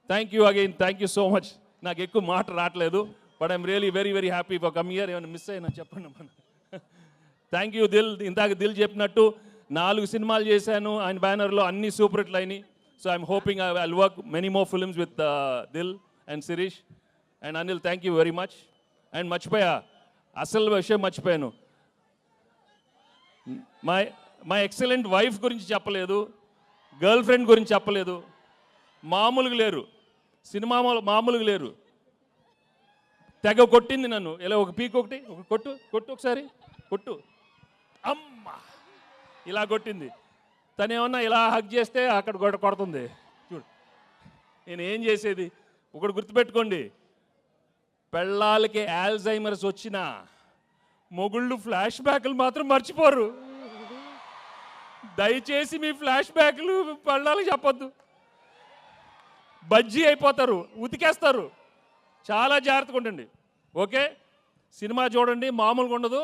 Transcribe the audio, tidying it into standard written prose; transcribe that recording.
Thank you again, thank you so much. నాకు ఎక్కువ మాట రావట్లేదు, but I'm really very very happy for come here. ఏమైనా miss అయినా చెప్పండి మనం. Thank you Dil. ఇందాక దిల్ చెప్పినట్టు 4 సినిమాలు చేశాను ఆయన బ్యానర్లో, అన్ని సూపర్ హిట్లు అయినాయి. So I'm hoping I will work many more films with Dil and Shirish and Anil. Thank you very much. And మర్చిపోయా, అసలు విషయం మర్చిపోయాను, మై ఎక్సలెంట్ వైఫ్ గురించి చెప్పలేదు, గర్ల్ ఫ్రెండ్ గురించి చెప్పలేదు. మామూలుగా లేరు, సినిమా మామూలుగా లేరు. తెగ కొట్టింది నన్ను, ఇలా ఒక పీక్ ఒకటి, ఒక కొట్టు కొట్టు ఒకసారి కొట్టు, అమ్మ ఇలా కొట్టింది. తను ఏమన్నా ఇలా హగ్ చేస్తే అక్కడ కొడుతుంది. చూడు నేను ఏం చేసేది. ఒకటి గుర్తుపెట్టుకోండి, పెళ్ళాలకి ఆల్జైమర్స్ వచ్చినా మొగుళ్ళు ఫ్లాష్ బ్యాక్లు మాత్రం మర్చిపోరు. దయచేసి మీ ఫ్లాష్ బ్యాక్లు పెళ్ళాలకి చెప్పొద్దు, బజ్జీ అయిపోతారు, ఉతికేస్తారు. చాలా జాగ్రత్తగా ఉండండి. ఓకే, సినిమా చూడండి, మామూలుగా ఉండదు.